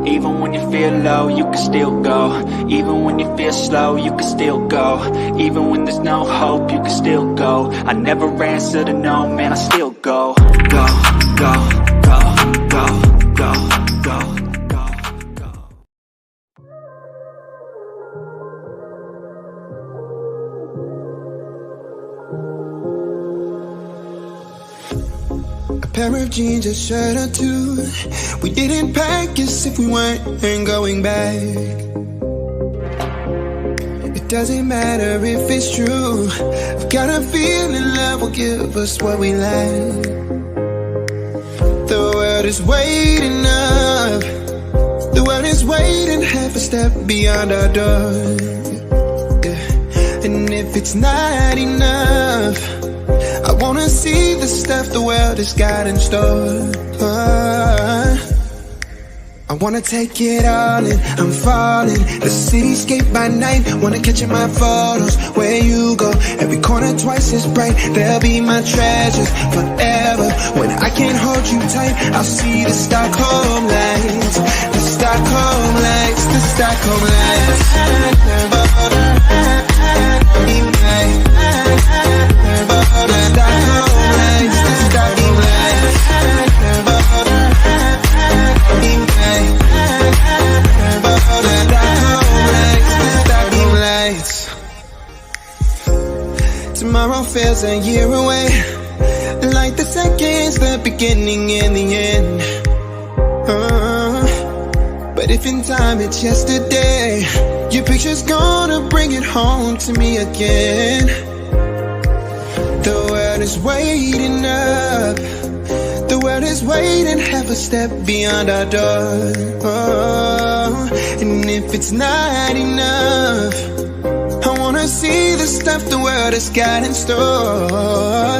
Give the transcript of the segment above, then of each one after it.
Even when you feel low, you can still go. Even when you feel slow, you can still go. Even when there's no hope, you can still go. I never answer to no, man, I still go. Go, go, go, go, go, go, go, go. A pair of jeans, a shirt or two. We didn't pack as if we weren't going back. It doesn't matter if it's true. I've got a feeling love will give us what we lack. The world is waiting up. The world is waiting half a step beyond our door. Yeah. And if it's not enough, I wanna see the stuff the world has got in store. I wanna take it all in, I'm falling. The cityscape by night, wanna catch in my photos. Where you go, every corner twice as bright. They'll be my treasures forever. When I can't hold you tight, I'll see the Stockholm lights. The Stockholm lights, the Stockholm lights. Tomorrow feels a year away, like the seconds, the beginning and the end. But if in time it's yesterday, your picture's gonna bring it home to me again. The world is waiting up. The world is waiting half a step beyond our door. And if it's not enough, I wanna see the stuff the world has got in store.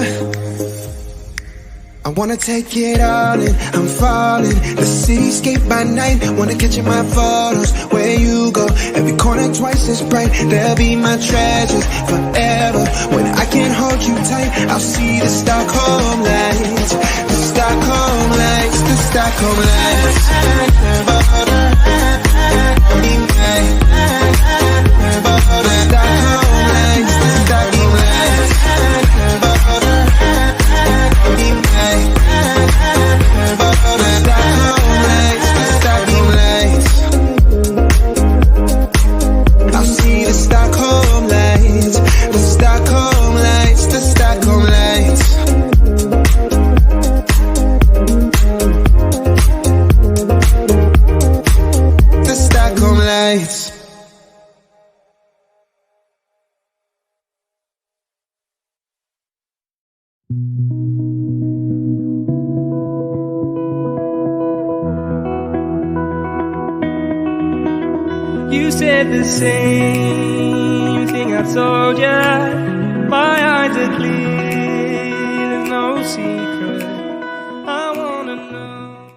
I wanna take it all in, I'm falling. The cityscape by night, wanna catch in my photos. Where you go, every corner twice as bright. They'll be my treasures forever. When I can't hold you tight, I'll see the Stockholm lights. The Stockholm lights, the Stockholm lights. You said the same thing I told ya. My eyes are clear, there's no secret. I wanna know.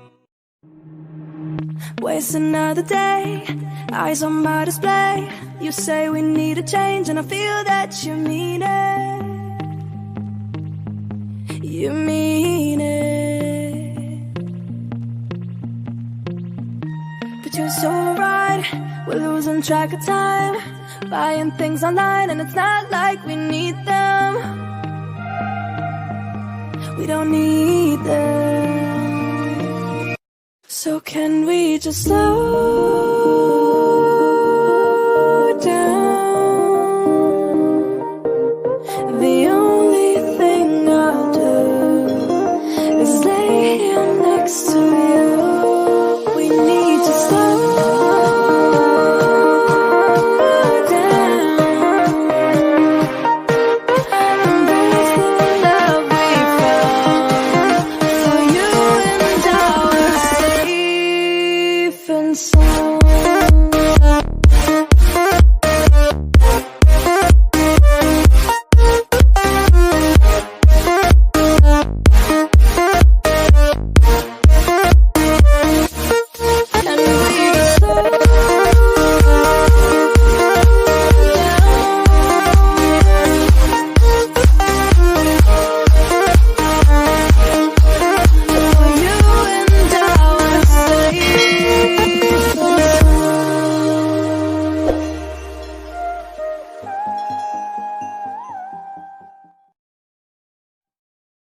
Waste another day, eyes on my display. You say we need a change, and I feel that you mean it. You mean it. But you're so right, we're losing track of time, buying things online, and it's not like we need them. We don't need them. So can we just slow